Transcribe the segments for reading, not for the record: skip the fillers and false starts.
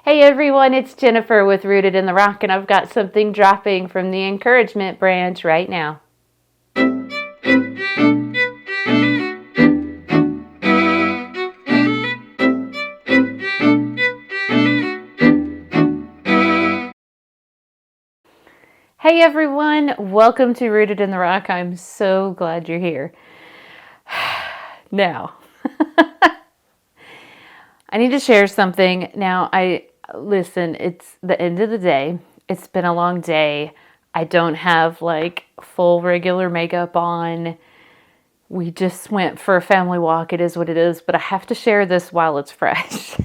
Hey everyone, it's Jennifer with Rooted in the Rock, and I've got something dropping from the encouragement branch right now. Hey everyone, welcome to Rooted in the Rock. I'm so glad you're here. Now, I need to share something. Now, listen, it's the end of the day. It's been a long day. I don't have like full regular makeup on. We just went for a family walk. It is what it is, but I have to share this while it's fresh.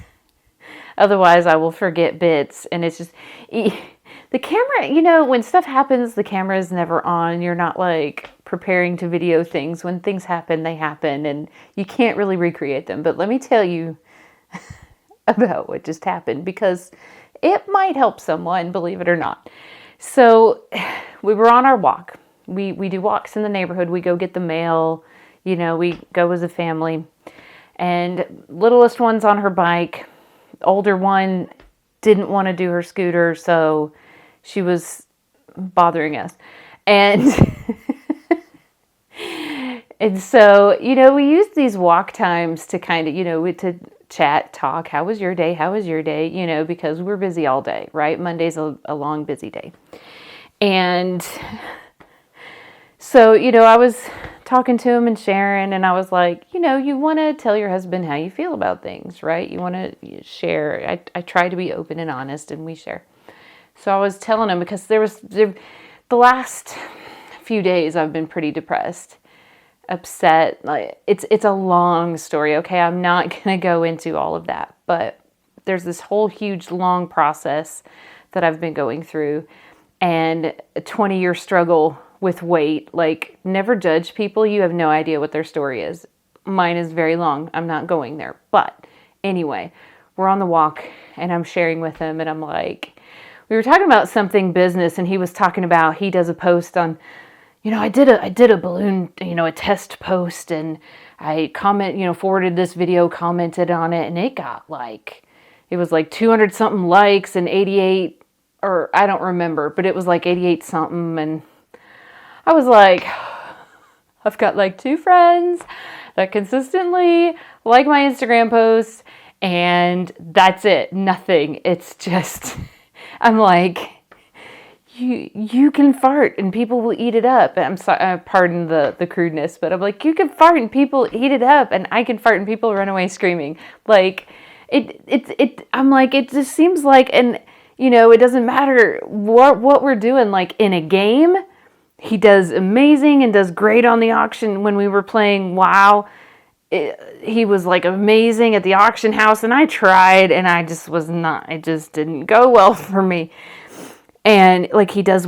Otherwise, I will forget bits. And it's just the camera, when stuff happens, the camera is never on. You're not like preparing to video things. When things happen, they happen, and you can't really recreate them. But let me tell you about what just happened because it might help someone, believe it or not. So we were on our walk. We do walks in the neighborhood. We go get the mail. We go as a family. And littlest one's on her bike. Older one didn't want to do her scooter, so she was bothering us. And and so, we use these walk times to kind of, to chat, talk. How was your day? How was your day? Because we're busy all day, right? Monday's a long, busy day. And so, I was talking to him and sharing, and I was like, you want to tell your husband how you feel about things, right? You want to share. I try to be open and honest, and we share. So I was telling him because the last few days I've been pretty depressed, upset. Like it's a long story. Okay, I'm not going to go into all of that, but there's this whole huge long process that I've been going through, and a 20-year struggle with weight. Like, never judge people. You have no idea what their story is. Mine is very long. I'm not going there. But anyway, we're on the walk and I'm sharing with him, and I'm like, we were talking about something business, and he was talking about, he does a post on, I did a balloon, a test post, and I forwarded this video, commented on it, and it was like 200 something likes and 88, or I don't remember, but it was like 88 something. And I was like, I've got like 2 friends that consistently like my Instagram posts, and that's it. Nothing. It's just, I'm like, you can fart and people will eat it up. I'm sorry, pardon the crudeness, but I'm like, you can fart and people eat it up, and I can fart and people run away screaming. Like, I'm like, it just seems like, and it doesn't matter what we're doing. Like in a game, he does amazing and does great on the auction. When we were playing WoW, he was like amazing at the auction house, and I tried, and it just didn't go well for me. And like he just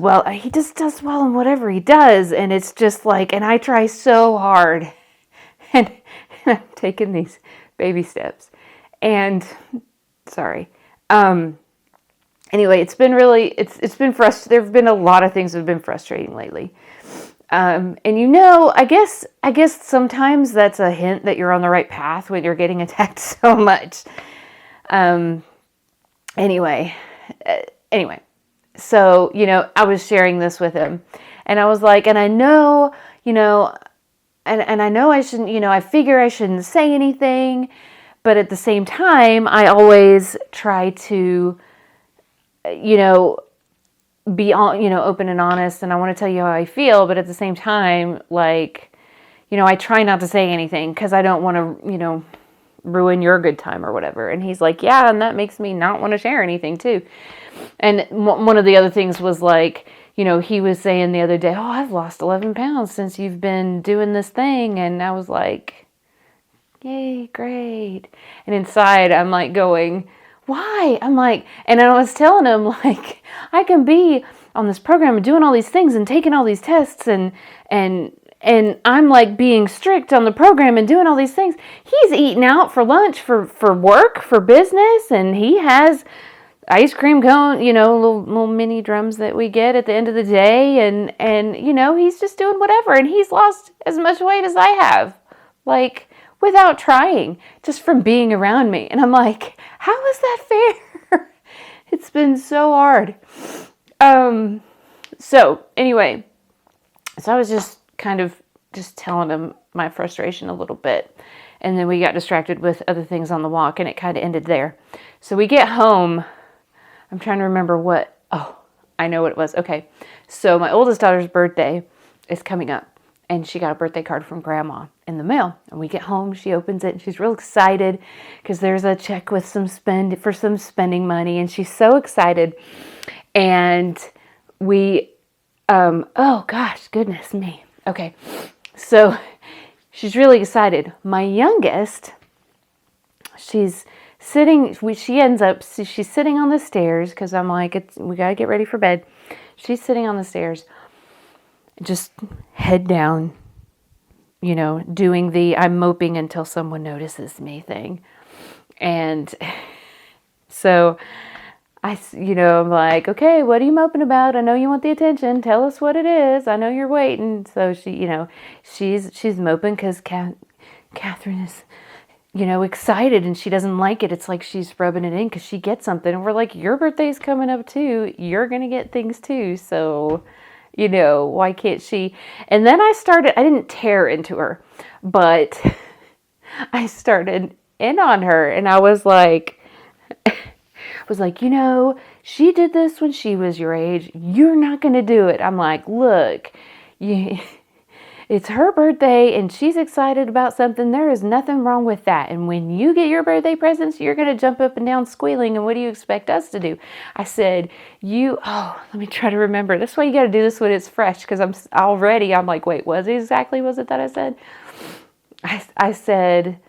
does well in whatever he does, and it's just like, and I try so hard, and I'm taking these baby steps, and sorry. Anyway, it's been frustrating. There have been a lot of things that have been frustrating lately. And I guess sometimes that's a hint that you're on the right path when you're getting attacked so much. Anyway, so, I was sharing this with him, and I was like, and I know, and I know I shouldn't, I figure I shouldn't say anything, but at the same time, I always try to, be open and honest, and I want to tell you how I feel, but at the same time, like, I try not to say anything because I don't want to, ruin your good time or whatever. And he's like, yeah, and that makes me not want to share anything too. And one of the other things was like, he was saying the other day, oh, I've lost 11 pounds since you've been doing this thing. And I was like, yay, great. And inside I'm like going, why? I'm like, and I was telling him, like, I can be on this program and doing all these things and taking all these tests, and I'm like being strict on the program and doing all these things. He's eating out for lunch, for work, for business, and he has ice cream cone, little mini drums that we get at the end of the day, and he's just doing whatever, and he's lost as much weight as I have, like, without trying, just from being around me. And I'm like, how is that fair? been so hard. So anyway, so I was just kind of just telling him my frustration a little bit. And then we got distracted with other things on the walk, and it kind of ended there. So we get home. I'm trying to remember what. Oh, I know what it was. Okay. So my oldest daughter's birthday is coming up, and she got a birthday card from Grandma in the mail. And we get home, she opens it, and she's real excited because there's a check with some spending money, and she's so excited. And we, oh gosh, goodness me. Okay. So she's really excited. My youngest, she's sitting, she's sitting on the stairs because I'm like, we got to get ready for bed. She's sitting on the stairs, just head down, doing the I'm moping until someone notices me thing. And so I'm like, okay, what are you moping about? I know you want the attention. Tell us what it is. I know you're waiting. So she's moping because Catherine is, excited and she doesn't like it. It's like she's rubbing it in because she gets something. And we're like, your birthday's coming up too. You're going to get things too. So, why can't she? And then I didn't tear into her, but I started in on her, and I was like, she did this when she was your age. You're not going to do it. I'm like, look, it's her birthday and she's excited about something. There is nothing wrong with that. And when you get your birthday presents, you're going to jump up and down squealing. And what do you expect us to do? I said, let me try to remember. That's why you got to do this when it's fresh. Because I'm like, wait, was it that I said? I said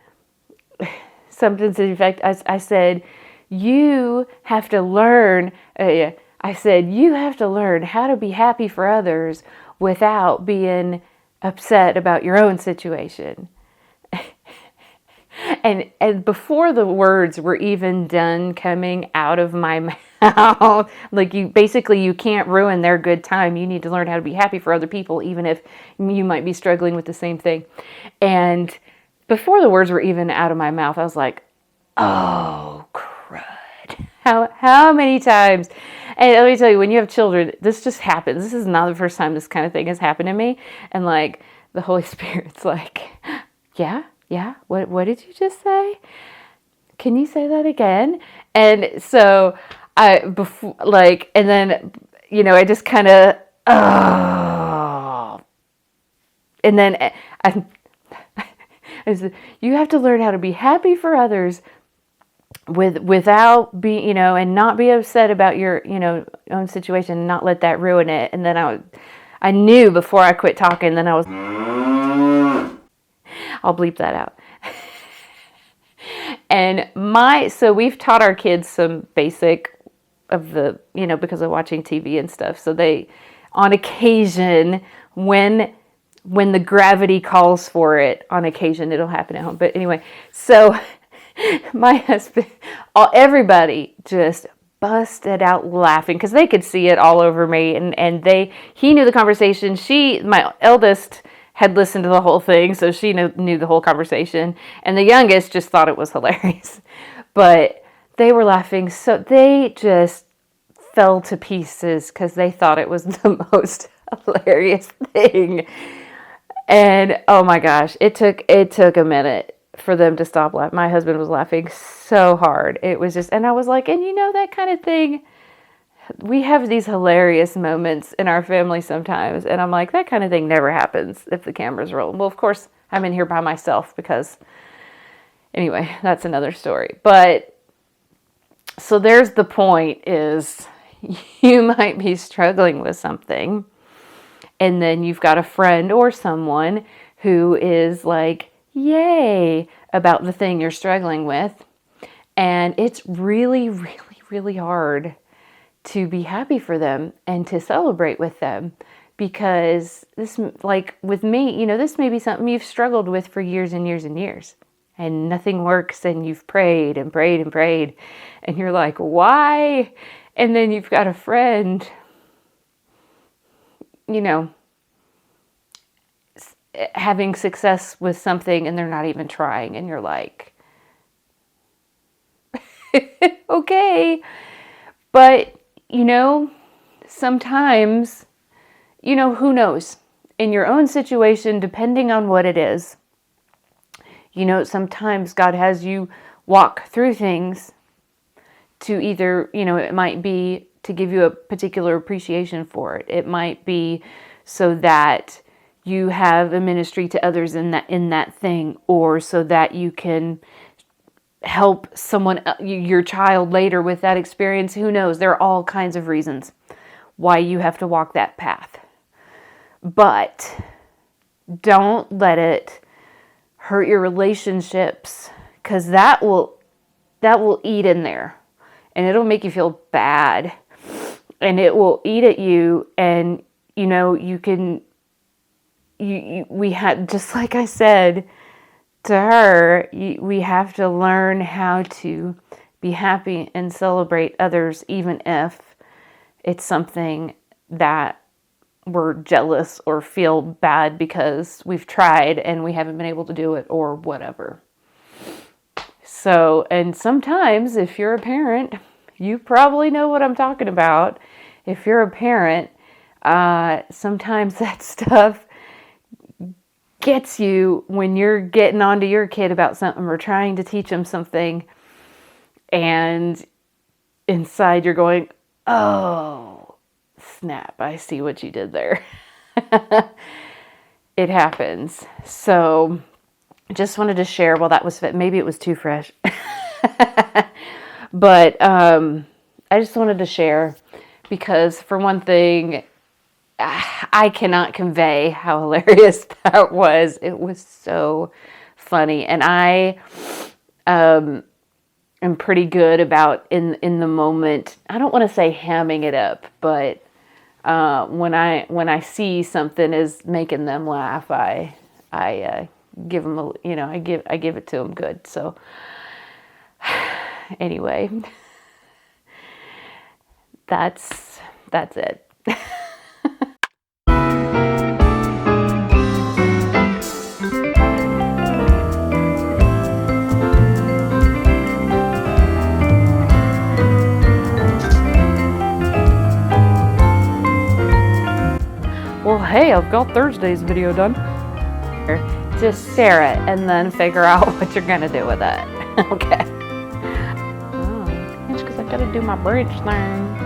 something to the effect, I said, you have to learn how to be happy for others without being upset about your own situation. And before the words were even done coming out of my mouth, like you can't ruin their good time. You need to learn how to be happy for other people, even if you might be struggling with the same thing. And before the words were even out of my mouth, I was like, oh, crud. How many times? And let me tell you, when you have children, this just happens. This is not the first time this kind of thing has happened to me. And like the Holy Spirit's like, yeah, what did you just say? Can you say that again? And so I just kind of, and then I said, you have to learn how to be happy for others without being, and not be upset about your, own situation, and not let that ruin it. And then I knew before I quit talking, then I'll bleep that out. And so we've taught our kids some basic of the, because of watching TV and stuff. So they, on occasion, when the gravity calls for it, on occasion it'll happen at home. But anyway, so my husband, everybody just busted out laughing because they could see it all over me, and he knew the conversation. My eldest had listened to the whole thing, so she knew the whole conversation, and the youngest just thought it was hilarious. But they were laughing, so they just fell to pieces because they thought it was the most hilarious thing. And oh my gosh, it took a minute for them to stop laughing. My husband was laughing so hard. It was just, and I was like, and that kind of thing, we have these hilarious moments in our family sometimes. And I'm like, that kind of thing never happens if the camera's rolling. Well, of course, I'm in here by myself because, anyway, that's another story. But, so there's the point is, you might be struggling with something, and then you've got a friend or someone who is like, yay, about the thing you're struggling with. And it's really, really, really hard to be happy for them and to celebrate with them, because this, like with me, this may be something you've struggled with for years and years and years, and nothing works, and you've prayed and prayed and prayed, and you're like, why? And then you've got a friend, having success with something, and they're not even trying, and you're like, okay. But, sometimes, who knows? In your own situation, depending on what it is, sometimes God has you walk through things to either, it might be to give you a particular appreciation for it. It might be so that you have a ministry to others in that thing, or so that you can help someone, your child later with that experience. Who knows? There are all kinds of reasons why you have to walk that path. But don't let it hurt your relationships, because that will eat in there, and it'll make you feel bad, and it will eat at you. And we had, just like I said to her, we have to learn how to be happy and celebrate others, even if it's something that we're jealous or feel bad because we've tried and we haven't been able to do it, or whatever. So, and sometimes if you're a parent, you probably know what I'm talking about. If you're a parent, sometimes that stuff gets you when you're getting onto your kid about something or trying to teach them something, and inside you're going, oh, snap, I see what you did there. It happens. So just wanted to share. Well, that was, maybe it was too fresh. But I just wanted to share, because for one thing, I cannot convey how hilarious that was. It was so funny. And I am pretty good about in the moment. I don't want to say hamming it up, but when I see something is making them laugh, I give them I give it to them good. So anyway, that's it. Well, hey, I've got Thursday's video done. Just stare it and then figure out what you're gonna do with it. Okay. Oh, it's because I gotta do my bridge thing.